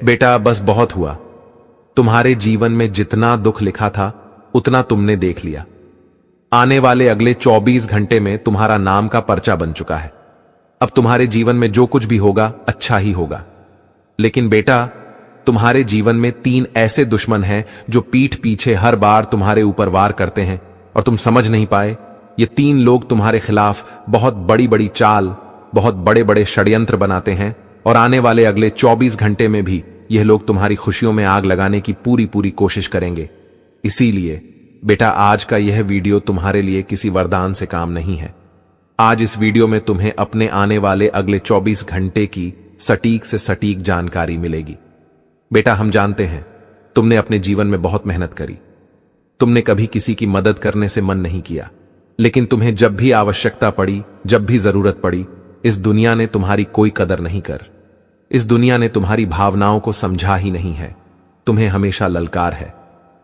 बेटा बस बहुत हुआ। तुम्हारे जीवन में जितना दुख लिखा था उतना तुमने देख लिया। आने वाले अगले 24 घंटे में तुम्हारा नाम का पर्चा बन चुका है। अब तुम्हारे जीवन में जो कुछ भी होगा अच्छा ही होगा। लेकिन बेटा, तुम्हारे जीवन में 3 ऐसे दुश्मन हैं जो पीठ पीछे हर बार तुम्हारे ऊपर वार करते हैं और तुम समझ नहीं पाए। ये 3 लोग तुम्हारे खिलाफ बहुत बड़ी बड़ी चाल, बहुत बड़े बड़े षड्यंत्र बनाते हैं और आने वाले अगले 24 घंटे में भी यह लोग तुम्हारी खुशियों में आग लगाने की पूरी पूरी कोशिश करेंगे। इसीलिए बेटा, आज का यह वीडियो तुम्हारे लिए किसी वरदान से काम नहीं है। आज इस वीडियो में तुम्हें अपने आने वाले अगले 24 घंटे की सटीक से सटीक जानकारी मिलेगी। बेटा, हम जानते हैं तुमने अपने जीवन में बहुत मेहनत करी। तुमने कभी किसी की मदद करने से मन नहीं किया, लेकिन तुम्हें जब भी आवश्यकता पड़ी, जब भी जरूरत पड़ी, इस दुनिया ने तुम्हारी कोई कदर नहीं कर। इस दुनिया ने तुम्हारी भावनाओं को समझा ही नहीं है। तुम्हें हमेशा ललकार है।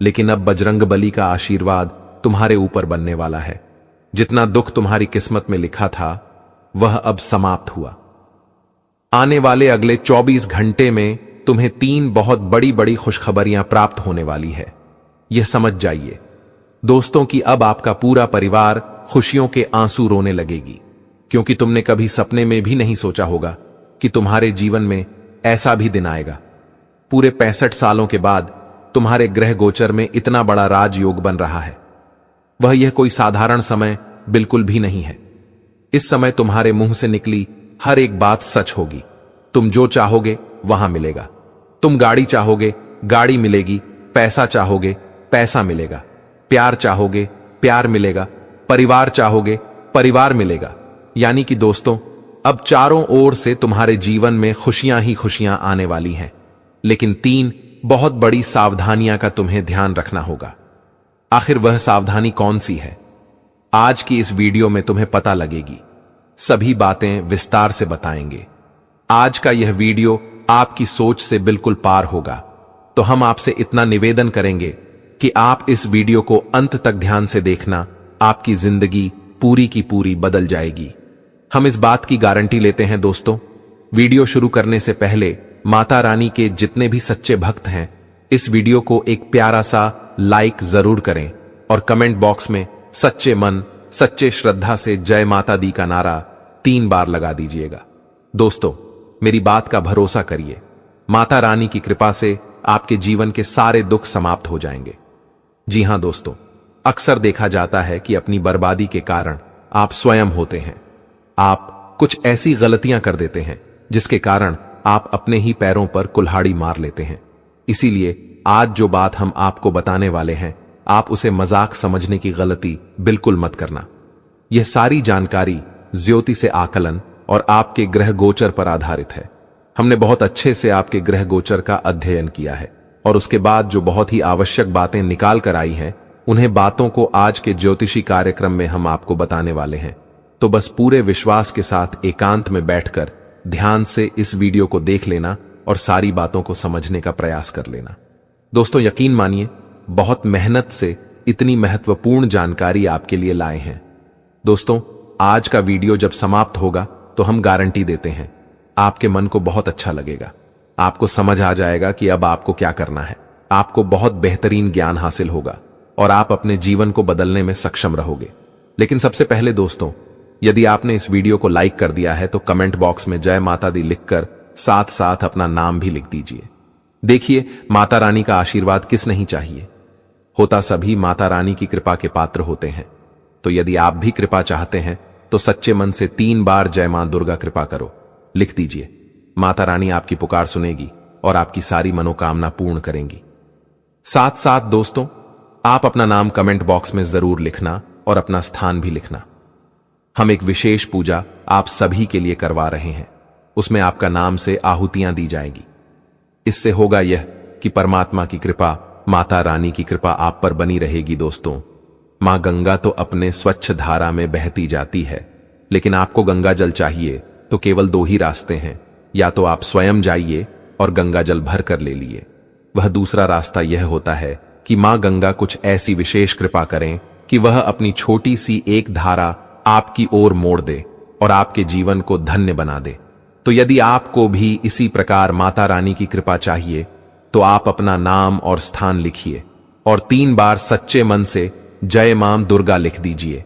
लेकिन अब बजरंगबली का आशीर्वाद तुम्हारे ऊपर बनने वाला है। जितना दुख तुम्हारी किस्मत में लिखा था वह अब समाप्त हुआ। आने वाले अगले 24 घंटे में तुम्हें 3 बहुत बड़ी बड़ी खुशखबरियां प्राप्त होने वाली है। यह समझ जाइए दोस्तों कि अब आपका पूरा परिवार खुशियों के आंसू रोने लगेगी, क्योंकि तुमने कभी सपने में भी नहीं सोचा होगा कि तुम्हारे जीवन में ऐसा भी दिन आएगा। पूरे 65 सालों के बाद तुम्हारे ग्रह गोचर में इतना बड़ा राजयोग बन रहा है। वह यह कोई साधारण समय बिल्कुल भी नहीं है। इस समय तुम्हारे मुंह से निकली हर एक बात सच होगी। तुम जो चाहोगे वहां मिलेगा। तुम गाड़ी चाहोगे, गाड़ी मिलेगी। पैसा चाहोगे, पैसा मिलेगा। प्यार चाहोगे, प्यार मिलेगा। परिवार चाहोगे, परिवार मिलेगा। यानी कि दोस्तों, अब चारों ओर से तुम्हारे जीवन में खुशियां ही खुशियां आने वाली हैं। लेकिन 3 बहुत बड़ी सावधानियां का तुम्हें ध्यान रखना होगा। आखिर वह सावधानी कौन सी है? आज की इस वीडियो में तुम्हें पता लगेगी। सभी बातें विस्तार से बताएंगे। आज का यह वीडियो आपकी सोच से बिल्कुल पार होगा। तो हम आपसे इतना निवेदन करेंगे कि आप इस वीडियो को अंत तक ध्यान से देखना। आपकी जिंदगी पूरी की पूरी बदल जाएगी। हम इस बात की गारंटी लेते हैं दोस्तों। वीडियो शुरू करने से पहले माता रानी के जितने भी सच्चे भक्त हैं, इस वीडियो को एक प्यारा सा लाइक जरूर करें और कमेंट बॉक्स में सच्चे मन, सच्चे श्रद्धा से जय माता दी का नारा 3 बार लगा दीजिएगा। दोस्तों, मेरी बात का भरोसा करिए। माता रानी की कृपा से आपके जीवन के सारे दुख समाप्त हो जाएंगे। जी हां दोस्तों, अक्सर देखा जाता है कि अपनी बर्बादी के कारण आप स्वयं होते हैं। आप कुछ ऐसी गलतियां कर देते हैं जिसके कारण आप अपने ही पैरों पर कुल्हाड़ी मार लेते हैं। इसीलिए आज जो बात हम आपको बताने वाले हैं, आप उसे मजाक समझने की गलती बिल्कुल मत करना। यह सारी जानकारी ज्योति से आकलन और आपके ग्रह गोचर पर आधारित है। हमने बहुत अच्छे से आपके ग्रह गोचर का अध्ययन किया है और उसके बाद जो बहुत ही आवश्यक बातें निकाल कर आई हैं, उन्हें बातों को आज के ज्योतिषी कार्यक्रम में हम आपको बताने वाले हैं। तो बस पूरे विश्वास के साथ एकांत में बैठकर ध्यान से इस वीडियो को देख लेना और सारी बातों को समझने का प्रयास कर लेना। दोस्तों, यकीन मानिए, बहुत मेहनत से इतनी महत्वपूर्ण जानकारी आपके लिए लाए हैं। दोस्तों, आज का वीडियो जब समाप्त होगा तो हम गारंटी देते हैं आपके मन को बहुत अच्छा लगेगा। आपको समझ आ जाएगा कि अब आपको क्या करना है। आपको बहुत बेहतरीन ज्ञान हासिल होगा और आप अपने जीवन को बदलने में सक्षम रहोगे। लेकिन सबसे पहले दोस्तों, यदि आपने इस वीडियो को लाइक कर दिया है तो कमेंट बॉक्स में जय माता दी लिखकर साथ साथ अपना नाम भी लिख दीजिए। देखिए, माता रानी का आशीर्वाद किस नहीं चाहिए होता। सभी माता रानी की कृपा के पात्र होते हैं। तो यदि आप भी कृपा चाहते हैं तो सच्चे मन से 3 बार जय मां दुर्गा कृपा करो लिख दीजिए। माता रानी आपकी पुकार सुनेगी और आपकी सारी मनोकामना पूर्ण करेंगी। साथ साथ दोस्तों, आप अपना नाम कमेंट बॉक्स में जरूर लिखना और अपना स्थान भी लिखना। हम एक विशेष पूजा आप सभी के लिए करवा रहे हैं। उसमें आपका नाम से आहुतियां दी जाएगी। इससे होगा यह कि परमात्मा की कृपा, माता रानी की कृपा आप पर बनी रहेगी। दोस्तों, मां गंगा तो अपने स्वच्छ धारा में बहती जाती है, लेकिन आपको गंगा जल चाहिए तो केवल 2 ही रास्ते हैं। या तो आप स्वयं जाइए और गंगा जल भर कर ले लिए। वह दूसरा रास्ता यह होता है कि मां गंगा कुछ ऐसी विशेष कृपा करें कि वह अपनी छोटी सी एक धारा आपकी ओर मोड़ दे और आपके जीवन को धन्य बना दे। तो यदि आपको भी इसी प्रकार माता रानी की कृपा चाहिए तो आप अपना नाम और स्थान लिखिए और 3 बार सच्चे मन से जय मां दुर्गा लिख दीजिए।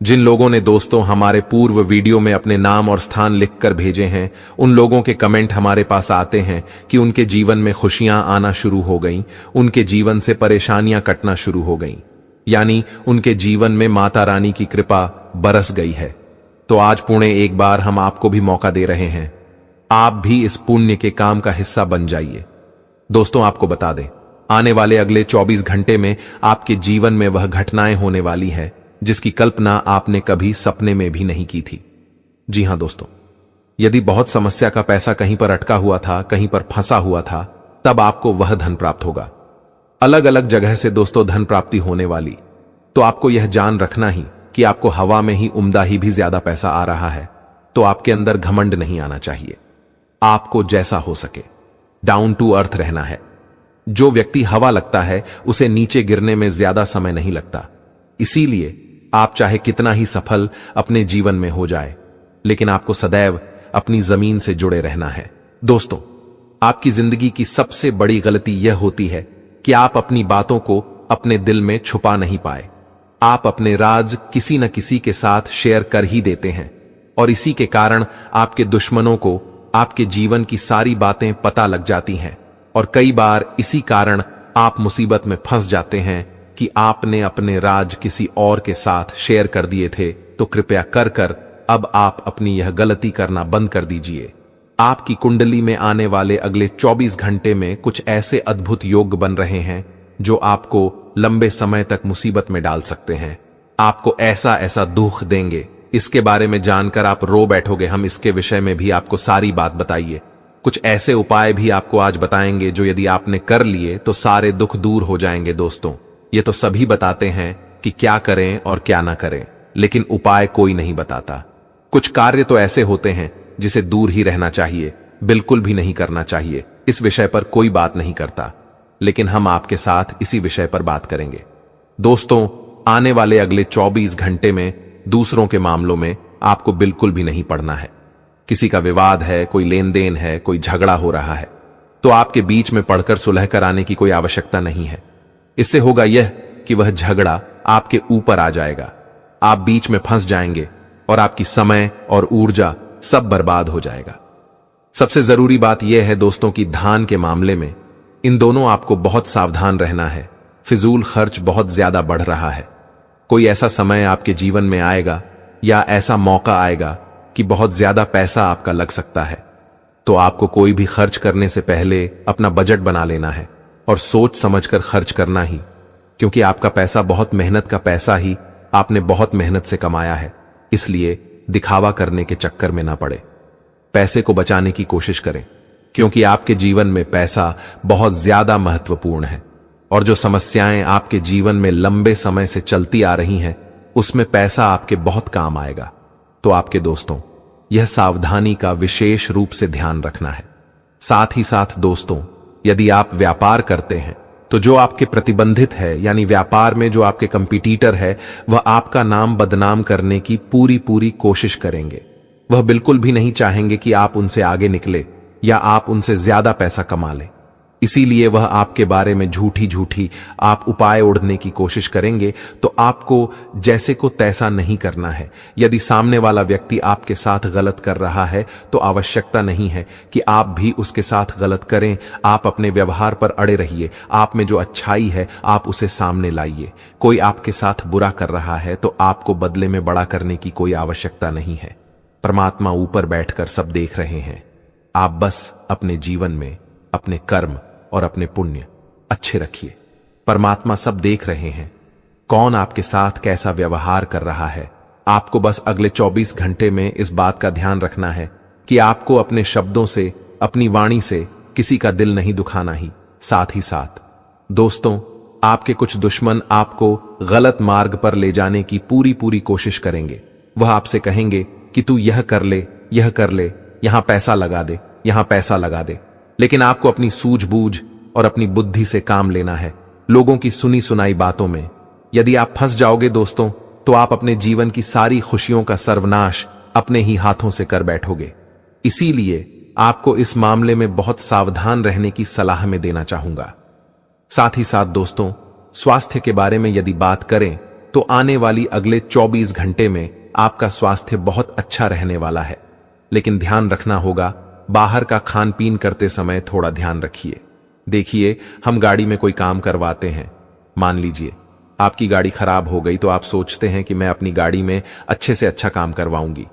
जिन लोगों ने दोस्तों हमारे पूर्व वीडियो में अपने नाम और स्थान लिखकर भेजे हैं, उन लोगों के कमेंट हमारे पास आते हैं कि उनके जीवन में खुशियां आना शुरू हो गईं, उनके जीवन से परेशानियां कटना शुरू हो गईं, यानी उनके जीवन में माता रानी की कृपा बरस गई है। तो आज पुणे एक बार हम आपको भी मौका दे रहे हैं, आप भी इस पुण्य के काम का हिस्सा बन जाइए। दोस्तों आपको बता दें, आने वाले अगले 24 घंटे में आपके जीवन में वह घटनाएं होने वाली है जिसकी कल्पना आपने कभी सपने में भी नहीं की थी। जी हां दोस्तों, यदि बहुत समस्या का पैसा कहीं पर अटका हुआ था, कहीं पर फंसा हुआ था, तब आपको वह धन प्राप्त होगा। अलग अलग जगह से दोस्तों धन प्राप्ति होने वाली। तो आपको यह जान रखना ही कि आपको हवा में ही उम्दा ही भी ज्यादा पैसा आ रहा है, तो आपके अंदर घमंड नहीं आना चाहिए। आपको जैसा हो सके डाउन टू अर्थ रहना है। जो व्यक्ति हवा लगता है उसे नीचे गिरने में ज्यादा समय नहीं लगता। इसीलिए आप चाहे कितना ही सफल अपने जीवन में हो जाए, लेकिन आपको सदैव अपनी जमीन से जुड़े रहना है। दोस्तों, आपकी जिंदगी की सबसे बड़ी गलती यह होती है कि आप अपनी बातों को अपने दिल में छुपा नहीं पाए। आप अपने राज किसी न किसी के साथ शेयर कर ही देते हैं और इसी के कारण आपके दुश्मनों को आपके जीवन की सारी बातें पता लग जाती हैं और कई बार इसी कारण आप मुसीबत में फंस जाते हैं कि आपने अपने राज किसी और के साथ शेयर कर दिए थे। तो कृपया कर कर अब आप अपनी यह गलती करना बंद कर दीजिए। आपकी कुंडली में आने वाले अगले 24 घंटे में कुछ ऐसे अद्भुत योग बन रहे हैं जो आपको लंबे समय तक मुसीबत में डाल सकते हैं। आपको ऐसा ऐसा दुख देंगे, इसके बारे में जानकर आप रो बैठोगे। हम इसके विषय में भी आपको सारी बात बताइए। कुछ ऐसे उपाय भी आपको आज बताएंगे जो यदि आपने कर लिए तो सारे दुख दूर हो जाएंगे। दोस्तों, ये तो सभी बताते हैं कि क्या करें और क्या ना करें, लेकिन उपाय कोई नहीं बताता। कुछ कार्य तो ऐसे होते हैं जिसे दूर ही रहना चाहिए, बिल्कुल भी नहीं करना चाहिए। इस विषय पर कोई बात नहीं करता, लेकिन हम आपके साथ इसी विषय पर बात करेंगे। दोस्तों, आने वाले अगले 24 घंटे में दूसरों के मामलों में आपको बिल्कुल भी नहीं पड़ना है। किसी का विवाद है, कोई लेन देन है, कोई झगड़ा हो रहा है, तो आपके बीच में पढ़कर सुलह कराने की कोई आवश्यकता नहीं है। इससे होगा यह कि वह झगड़ा आपके ऊपर आ जाएगा, आप बीच में फंस जाएंगे और आपकी समय और ऊर्जा सब बर्बाद हो जाएगा। सबसे जरूरी बात यह है दोस्तों कि धान के मामले में इन दोनों आपको बहुत सावधान रहना है। फिजूल खर्च बहुत ज्यादा बढ़ रहा है। कोई ऐसा समय आपके जीवन में आएगा या ऐसा मौका आएगा कि बहुत ज्यादा पैसा आपका लग सकता है। तो आपको कोई भी खर्च करने से पहले अपना बजट बना लेना है और सोच समझकर खर्च करना ही, क्योंकि आपका पैसा बहुत मेहनत का पैसा ही आपने बहुत मेहनत से कमाया है। इसलिए दिखावा करने के चक्कर में ना पड़े। पैसे को बचाने की कोशिश करें, क्योंकि आपके जीवन में पैसा बहुत ज्यादा महत्वपूर्ण है और जो समस्याएं आपके जीवन में लंबे समय से चलती आ रही हैं, उसमें पैसा आपके बहुत काम आएगा। तो आपके दोस्तों, यह सावधानी का विशेष रूप से ध्यान रखना है। साथ ही साथ दोस्तों, यदि आप व्यापार करते हैं तो जो आपके प्रतिबंधित है, यानी व्यापार में जो आपके कंपटीटर है, वह आपका नाम बदनाम करने की पूरी कोशिश करेंगे। वह बिल्कुल भी नहीं चाहेंगे कि आप उनसे आगे निकले या आप उनसे ज्यादा पैसा कमा लें। इसीलिए वह आपके बारे में झूठी आप उपाय ओढ़ने की कोशिश करेंगे। तो आपको जैसे को तैसा नहीं करना है। यदि सामने वाला व्यक्ति आपके साथ गलत कर रहा है तो आवश्यकता नहीं है कि आप भी उसके साथ गलत करें। आप अपने व्यवहार पर अड़े रहिए। आप में जो अच्छाई है आप उसे सामने लाइए। कोई आपके साथ बुरा कर रहा है तो आपको बदले में बड़ा करने की कोई आवश्यकता नहीं है। परमात्मा ऊपर बैठकर सब देख रहे हैं। आप बस अपने जीवन में अपने कर्म और अपने पुण्य अच्छे रखिए। परमात्मा सब देख रहे हैं, कौन आपके साथ कैसा व्यवहार कर रहा है। आपको बस अगले 24 घंटे में इस बात का ध्यान रखना है कि आपको अपने शब्दों से, अपनी वाणी से किसी का दिल नहीं दुखाना ही। साथ ही साथ दोस्तों, आपके कुछ दुश्मन आपको गलत मार्ग पर ले जाने की पूरी कोशिश करेंगे। वह आपसे कहेंगे कि तू यह कर ले, यह कर ले, यहां पैसा लगा दे, यहां पैसा लगा दे। लेकिन आपको अपनी सूझबूझ और अपनी बुद्धि से काम लेना है। लोगों की सुनी सुनाई बातों में यदि आप फंस जाओगे दोस्तों, तो आप अपने जीवन की सारी खुशियों का सर्वनाश अपने ही हाथों से कर बैठोगे। इसीलिए आपको इस मामले में बहुत सावधान रहने की सलाह मैं देना चाहूंगा। साथ ही साथ दोस्तों, स्वास्थ्य के बारे में यदि बात करें तो आने वाली अगले 24 घंटे में आपका स्वास्थ्य बहुत अच्छा रहने वाला है। लेकिन ध्यान रखना होगा, बाहर का खान पीन करते समय थोड़ा ध्यान रखिए। देखिए, हम गाड़ी में कोई काम करवाते हैं, मान लीजिए आपकी गाड़ी खराब हो गई तो आप सोचते हैं कि मैं अपनी गाड़ी में अच्छे से अच्छा काम करवाऊंगी,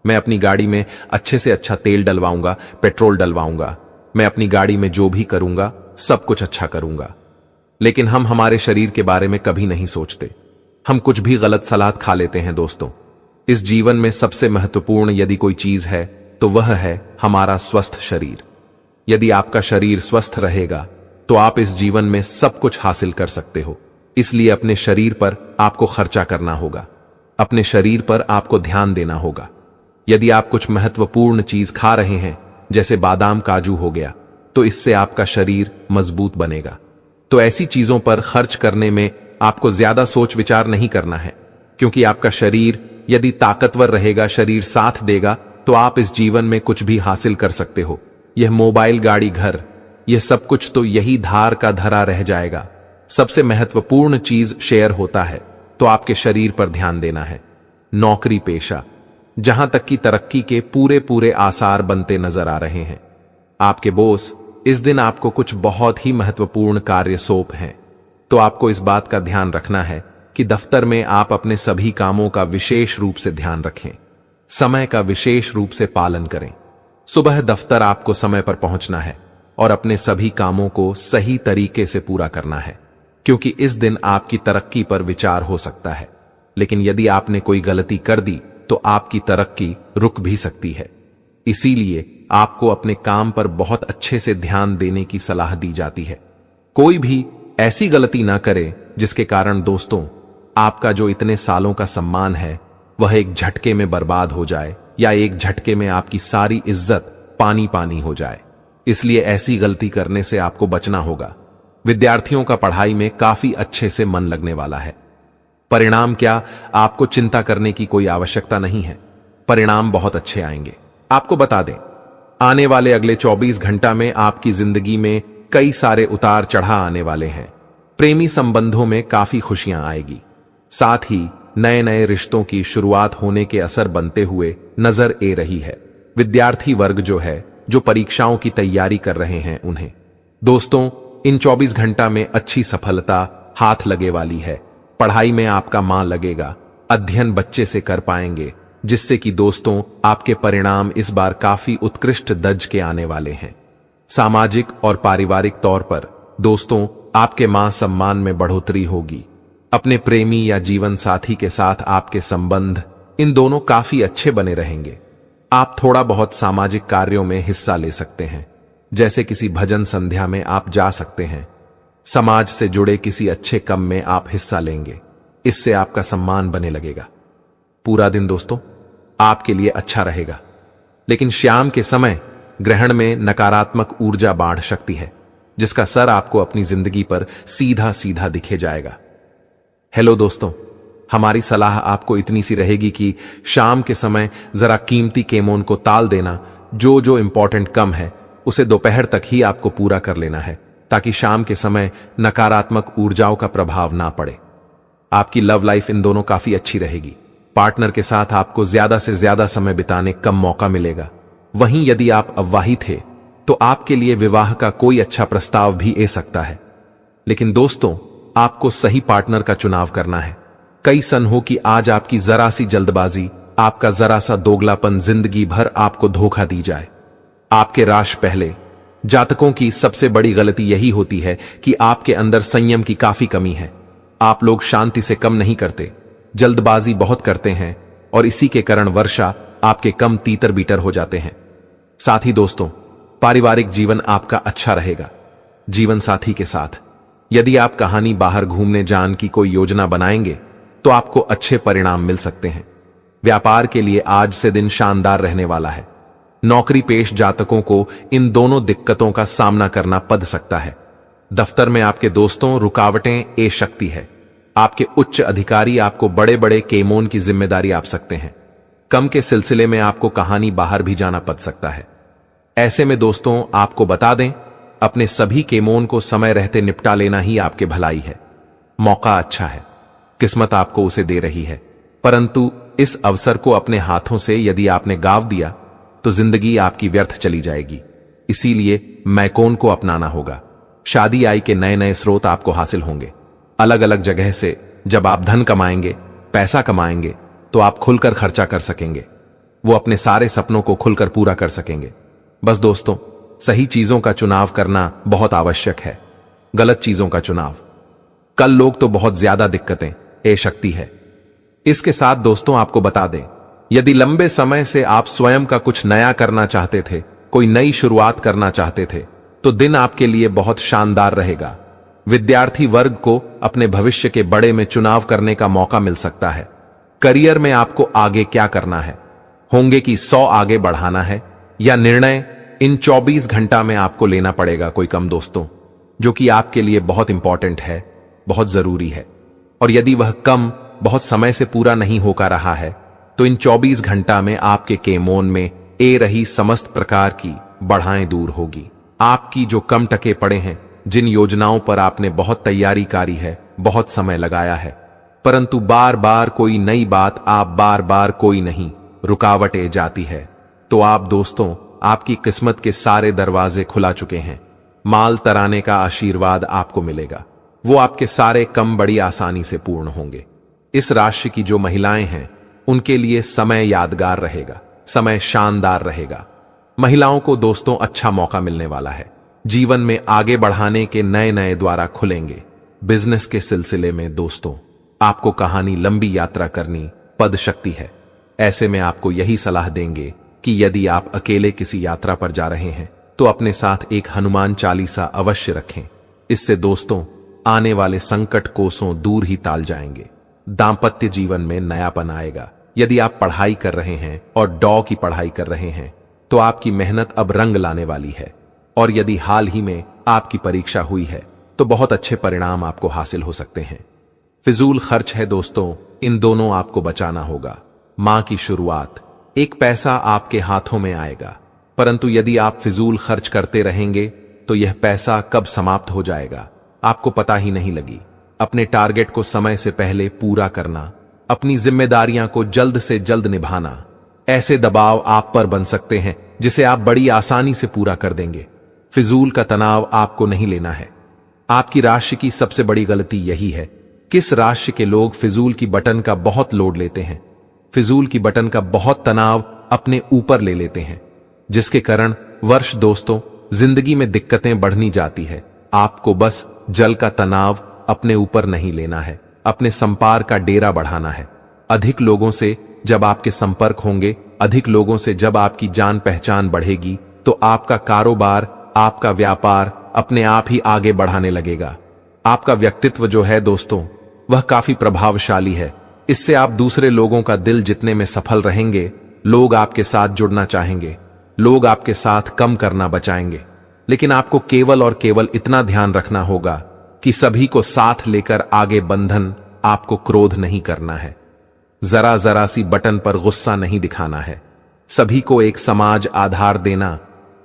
मैं अपनी गाड़ी में अच्छे से अच्छा तेल डलवाऊंगा, पेट्रोल डलवाऊंगा, मैं अपनी गाड़ी में जो भी करूंगा सब कुछ अच्छा करूंगा। लेकिन हम हमारे शरीर के बारे में कभी नहीं सोचते, हम कुछ भी गलत सलाद खा लेते हैं। दोस्तों, इस जीवन में सबसे महत्वपूर्ण यदि कोई चीज है तो वह है हमारा स्वस्थ शरीर। यदि आपका शरीर स्वस्थ रहेगा तो आप इस जीवन में सब कुछ हासिल कर सकते हो। इसलिए अपने शरीर पर आपको खर्चा करना होगा, अपने शरीर पर आपको ध्यान देना होगा। यदि आप कुछ महत्वपूर्ण चीज खा रहे हैं, जैसे बादाम काजू हो गया, तो इससे आपका शरीर मजबूत बनेगा। तो ऐसी चीजों पर खर्च करने में आपको ज्यादा सोच विचार नहीं करना है, क्योंकि आपका शरीर यदि ताकतवर रहेगा, शरीर साथ देगा, तो आप इस जीवन में कुछ भी हासिल कर सकते हो। यह मोबाइल, गाड़ी, घर, यह सब कुछ तो यही धार का धरा रह जाएगा। सबसे महत्वपूर्ण चीज शेयर होता है, तो आपके शरीर पर ध्यान देना है। नौकरी पेशा, जहां तक की तरक्की के पूरे पूरे आसार बनते नजर आ रहे हैं। आपके बॉस इस दिन आपको कुछ बहुत ही महत्वपूर्ण कार्य सौंप हैं, तो आपको इस बात का ध्यान रखना है कि दफ्तर में आप अपने सभी कामों का विशेष रूप से ध्यान रखें, समय का विशेष रूप से पालन करें। सुबह दफ्तर आपको समय पर पहुंचना है और अपने सभी कामों को सही तरीके से पूरा करना है, क्योंकि इस दिन आपकी तरक्की पर विचार हो सकता है। लेकिन यदि आपने कोई गलती कर दी तो आपकी तरक्की रुक भी सकती है। इसीलिए आपको अपने काम पर बहुत अच्छे से ध्यान देने की सलाह दी जाती है। कोई भी ऐसी गलती ना करे जिसके कारण दोस्तों आपका जो इतने सालों का सम्मान है वह एक झटके में बर्बाद हो जाए, या एक झटके में आपकी सारी इज्जत पानी पानी हो जाए। इसलिए ऐसी गलती करने से आपको बचना होगा। विद्यार्थियों का पढ़ाई में काफी अच्छे से मन लगने वाला है। परिणाम क्या, आपको चिंता करने की कोई आवश्यकता नहीं है, परिणाम बहुत अच्छे आएंगे। आपको बता दें, आने वाले अगले 24 घंटा में आपकी जिंदगी में कई सारे उतार चढ़ाव आने वाले हैं। प्रेमी संबंधों में काफी खुशियां आएगी, साथ ही नए नए रिश्तों की शुरुआत होने के असर बनते हुए नजर आ रही है। विद्यार्थी वर्ग जो है, जो परीक्षाओं की तैयारी कर रहे हैं, उन्हें दोस्तों इन 24 घंटा में अच्छी सफलता हाथ लगे वाली है। पढ़ाई में आपका मन लगेगा, अध्ययन बच्चे से कर पाएंगे, जिससे कि दोस्तों आपके परिणाम इस बार काफी उत्कृष्ट दर्ज के आने वाले हैं। सामाजिक और पारिवारिक तौर पर दोस्तों आपके मान सम्मान में बढ़ोतरी होगी। अपने प्रेमी या जीवन साथी के साथ आपके संबंध इन दोनों काफी अच्छे बने रहेंगे। आप थोड़ा बहुत सामाजिक कार्यों में हिस्सा ले सकते हैं, जैसे किसी भजन संध्या में आप जा सकते हैं। समाज से जुड़े किसी अच्छे काम में आप हिस्सा लेंगे, इससे आपका सम्मान बने लगेगा। पूरा दिन दोस्तों आपके लिए अच्छा रहेगा, लेकिन शाम के समय ग्रहण में नकारात्मक ऊर्जा बाढ़ सकती है, जिसका असर आपको अपनी जिंदगी पर सीधा सीधा दिखे जाएगा। हेलो दोस्तों, हमारी सलाह आपको इतनी सी रहेगी कि शाम के समय जरा कीमती केमोन को टाल देना। जो जो इंपॉर्टेंट कम है उसे दोपहर तक ही आपको पूरा कर लेना है, ताकि शाम के समय नकारात्मक ऊर्जाओं का प्रभाव ना पड़े। आपकी लव लाइफ इन दोनों काफी अच्छी रहेगी। पार्टनर के साथ आपको ज्यादा से ज्यादा समय बिताने कम मौका मिलेगा। वहीं यदि आप अविवाहित थे तो आपके लिए विवाह का कोई अच्छा प्रस्ताव भी आ सकता है। लेकिन दोस्तों आपको सही पार्टनर का चुनाव करना है। कई सन हो कि आज आपकी जरा सी जल्दबाजी, आपका जरा सा दोगलापन जिंदगी भर आपको धोखा दी जाए। आपके राशि पहले जातकों की सबसे बड़ी गलती यही होती है कि आपके अंदर संयम की काफी कमी है। आप लोग शांति से कम नहीं करते, जल्दबाजी बहुत करते हैं, और इसी के कारण वर्षा आपके कम तीतर बीतर हो जाते हैं। साथ ही दोस्तों पारिवारिक जीवन आपका अच्छा रहेगा। जीवन साथी के साथ यदि आप कहानी बाहर घूमने जान की कोई योजना बनाएंगे तो आपको अच्छे परिणाम मिल सकते हैं। व्यापार के लिए आज से दिन शानदार रहने वाला है। नौकरी पेश जातकों को इन दोनों दिक्कतों का सामना करना पड़ सकता है। दफ्तर में आपके दोस्तों रुकावटें ए शक्ति है। आपके उच्च अधिकारी आपको बड़े बड़े केमोन की जिम्मेदारी आप सकते हैं। कम के सिलसिले में आपको कहानी बाहर भी जाना पड़ सकता है। ऐसे में दोस्तों आपको बता दें, अपने सभी केमोन को समय रहते निपटा लेना ही आपके भलाई है। मौका अच्छा है, किस्मत आपको उसे दे रही है, परंतु इस अवसर को अपने हाथों से यदि आपने गांव दिया तो जिंदगी आपकी व्यर्थ चली जाएगी। इसीलिए मैकोन को अपनाना होगा। शादी आय के नए नए स्रोत आपको हासिल होंगे। अलग अलग जगह से जब आप धन कमाएंगे, पैसा कमाएंगे, तो आप खुलकर खर्चा कर सकेंगे। वो अपने सारे सपनों को खुलकर पूरा कर सकेंगे। बस दोस्तों, सही चीजों का चुनाव करना बहुत आवश्यक है। गलत चीजों का चुनाव कल लोग तो बहुत ज्यादा दिक्कतें ए शक्ति है। इसके साथ दोस्तों आपको बता दें, यदि लंबे समय से आप स्वयं का कुछ नया करना चाहते थे, कोई नई शुरुआत करना चाहते थे, तो दिन आपके लिए बहुत शानदार रहेगा। विद्यार्थी वर्ग को अपने भविष्य के बड़े में चुनाव करने का मौका मिल सकता है। करियर में आपको आगे क्या करना है, होंगे कि 100 आगे बढ़ाना है, या निर्णय इन 24 घंटा में आपको लेना पड़ेगा कोई कम दोस्तों, जो कि आपके लिए बहुत इंपॉर्टेंट है, बहुत जरूरी है। और यदि वह कम बहुत समय से पूरा नहीं होकर रहा है, तो इन 24 घंटा में आपके केमोन में ए रही समस्त प्रकार की बढ़ाएं दूर होगी। आपकी जो कम टके पड़े हैं, जिन योजनाओं पर आपने बहुत तैयारी करी है, बहुत समय लगाया है, परंतु बार बार कोई नई बात, आप बार बार कोई नहीं रुकावटें जाती है, तो आप दोस्तों आपकी किस्मत के सारे दरवाजे खुला चुके हैं। माल तराने का आशीर्वाद आपको मिलेगा। वो आपके सारे कम बड़ी आसानी से पूर्ण होंगे। इस राशि की जो महिलाएं हैं, उनके लिए समय यादगार रहेगा, समय शानदार रहेगा। महिलाओं को दोस्तों अच्छा मौका मिलने वाला है। जीवन में आगे बढ़ाने के नए नए द्वारा खुलेंगे। बिजनेस के सिलसिले में दोस्तों आपको कहानी लंबी यात्रा करनी पद शक्ति है। ऐसे में आपको यही सलाह देंगे कि यदि आप अकेले किसी यात्रा पर जा रहे हैं, तो अपने साथ एक हनुमान चालीसा अवश्य रखें। इससे दोस्तों आने वाले संकट कोसों दूर ही टाल जाएंगे। दांपत्य जीवन में नयापन आएगा। यदि आप पढ़ाई कर रहे हैं और डॉ की पढ़ाई कर रहे हैं, तो आपकी मेहनत अब रंग लाने वाली है। और यदि हाल ही में आपकी परीक्षा हुई है, तो बहुत अच्छे परिणाम आपको हासिल हो सकते हैं। फिजूल खर्च है दोस्तों, इन दोनों आपको बचाना होगा। मां की शुरुआत, एक पैसा आपके हाथों में आएगा, परंतु यदि आप फिजूल खर्च करते रहेंगे तो यह पैसा कब समाप्त हो जाएगा आपको पता ही नहीं लगी। अपने टारगेट को समय से पहले पूरा करना, अपनी जिम्मेदारियां को जल्द से जल्द निभाना, ऐसे दबाव आप पर बन सकते हैं जिसे आप बड़ी आसानी से पूरा कर देंगे। फिजूल का तनाव आपको नहीं लेना है। आपकी राशि की सबसे बड़ी गलती यही है, किस राशि के लोग फिजूल की बटन का बहुत लोड लेते हैं, फिजूल की बटन का बहुत तनाव अपने ऊपर ले लेते हैं, जिसके कारण वर्ष दोस्तों जिंदगी में दिक्कतें बढ़नी जाती है। आपको बस जल का तनाव अपने ऊपर नहीं लेना है, अपने संपर्क का डेरा बढ़ाना है। अधिक लोगों से जब आपके संपर्क होंगे, अधिक लोगों से जब आपकी जान पहचान बढ़ेगी, तो आपका कारोबार, आपका व्यापार अपने आप ही आगे बढ़ाने लगेगा। आपका व्यक्तित्व जो है दोस्तों, वह काफी प्रभावशाली है। इससे आप दूसरे लोगों का दिल जीतने में सफल रहेंगे। लोग आपके साथ जुड़ना चाहेंगे, लोग आपके साथ कम करना बचाएंगे। लेकिन आपको केवल और केवल इतना ध्यान रखना होगा कि सभी को साथ लेकर आगे बंधन, आपको क्रोध नहीं करना है, जरा जरा सी बटन पर गुस्सा नहीं दिखाना है। सभी को एक समाज आधार देना,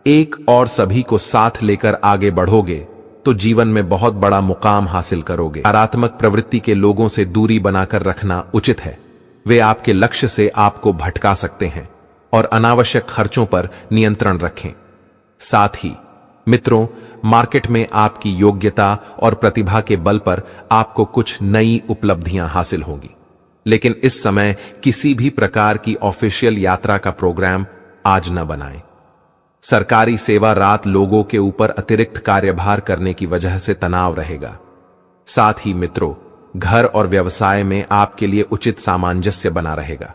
एक और सभी को साथ लेकर आगे बढ़ोगे तो जीवन में बहुत बड़ा मुकाम हासिल करोगे। नकारात्मक प्रवृत्ति के लोगों से दूरी बनाकर रखना उचित है। वे आपके लक्ष्य से आपको भटका सकते हैं। और अनावश्यक खर्चों पर नियंत्रण रखें। साथ ही मित्रों, मार्केट में आपकी योग्यता और प्रतिभा के बल पर आपको कुछ नई उपलब्धियां हासिल होंगी। लेकिन इस समय किसी भी प्रकार की ऑफिशियल यात्रा का प्रोग्राम आज न बनाएं। सरकारी सेवा रात लोगों के ऊपर अतिरिक्त कार्यभार करने की वजह से तनाव रहेगा। साथ ही मित्रों, घर और व्यवसाय में आपके लिए उचित सामंजस्य बना रहेगा।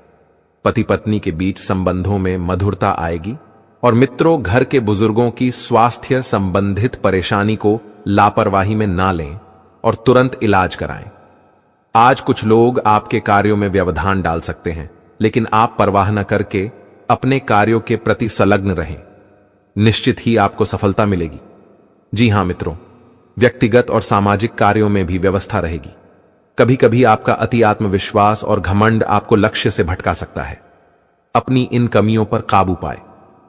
पति पत्नी के बीच संबंधों में मधुरता आएगी। और मित्रों, घर के बुजुर्गों की स्वास्थ्य संबंधित परेशानी को लापरवाही में ना लें और तुरंत इलाज कराएं। आज कुछ लोग आपके कार्यों में व्यवधान डाल सकते हैं, लेकिन आप परवाह न करके अपने कार्यों के प्रति संलग्न रहें। निश्चित ही आपको सफलता मिलेगी। जी हां मित्रों, व्यक्तिगत और सामाजिक कार्यों में भी व्यवस्था रहेगी। कभी कभी आपका अति आत्मविश्वास और घमंड आपको लक्ष्य से भटका सकता है। अपनी इन कमियों पर काबू पाए।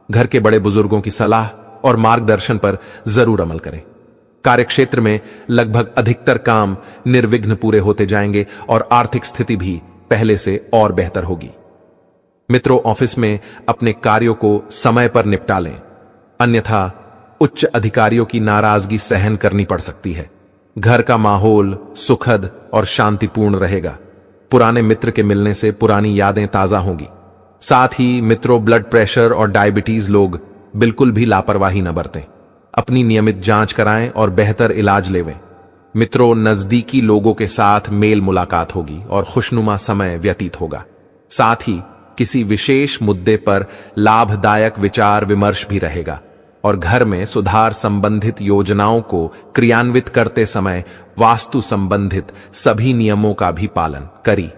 घर के बड़े बुजुर्गों की सलाह और मार्गदर्शन पर जरूर अमल करें। कार्यक्षेत्र में लगभग अधिकतर काम निर्विघ्न पूरे होते जाएंगे और आर्थिक स्थिति भी पहले से और बेहतर होगी। मित्रों, ऑफिस में अपने कार्यों को समय पर निपटा लें, अन्यथा उच्च अधिकारियों की नाराजगी सहन करनी पड़ सकती है। घर का माहौल सुखद और शांतिपूर्ण रहेगा। पुराने मित्र के मिलने से पुरानी यादें ताजा होंगी। साथ ही मित्रों, ब्लड प्रेशर और डायबिटीज लोग बिल्कुल भी लापरवाही न बरतें। अपनी नियमित जांच कराएं और बेहतर इलाज लेवें। मित्रों, नजदीकी लोगों के साथ मेल मुलाकात होगी और खुशनुमा समय व्यतीत होगा। साथ ही किसी विशेष मुद्दे पर लाभदायक विचार विमर्श भी रहेगा और घर में सुधार संबंधित योजनाओं को क्रियान्वित करते समय वास्तु संबंधित सभी नियमों का भी पालन करें।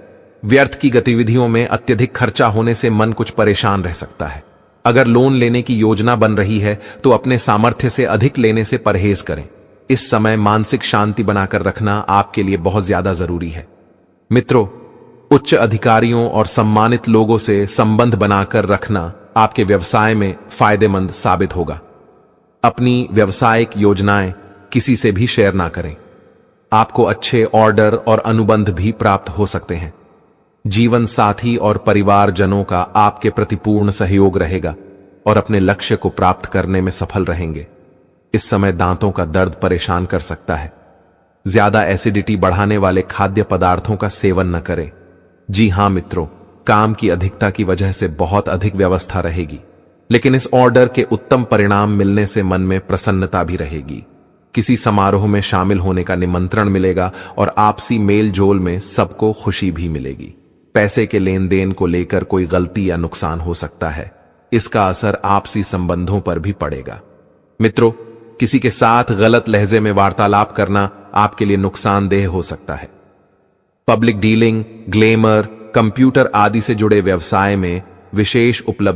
व्यर्थ की गतिविधियों में अत्यधिक खर्चा होने से मन कुछ परेशान रह सकता है। अगर लोन लेने की योजना बन रही है तो अपने सामर्थ्य से अधिक लेने से परहेज करें। इस समय मानसिक शांति बनाकर रखना आपके लिए बहुत ज्यादा जरूरी है। मित्रों, उच्च अधिकारियों और सम्मानित लोगों से संबंध बनाकर रखना आपके व्यवसाय में फायदेमंद साबित होगा। अपनी व्यवसायिक योजनाएं किसी से भी शेयर ना करें। आपको अच्छे ऑर्डर और अनुबंध भी प्राप्त हो सकते हैं। जीवन साथी और परिवारजनों का आपके प्रति पूर्ण सहयोग रहेगा और अपने लक्ष्य को प्राप्त करने में सफल रहेंगे। इस समय दांतों का दर्द परेशान कर सकता है। ज्यादा एसिडिटी बढ़ाने वाले खाद्य पदार्थों का सेवन न करें। जी हां मित्रों, काम की अधिकता की वजह से बहुत अधिक व्यवस्था रहेगी, लेकिन इस ऑर्डर के उत्तम परिणाम मिलने से मन में प्रसन्नता भी रहेगी। किसी समारोह में शामिल होने का निमंत्रण मिलेगा और आपसी मेल जोल में सबको खुशी भी मिलेगी। पैसे के लेन देन को लेकर कोई गलती या नुकसान हो सकता है। इसका असर आपसी संबंधों पर भी पड़ेगा। मित्रों, किसी के साथ गलत लहजे में वार्तालाप करना आपके लिए नुकसानदेह हो सकता है। पब्लिक डीलिंग, ग्लेमर, कंप्यूटर आदि से जुड़े व्यवसाय में विशेष उपलब्धि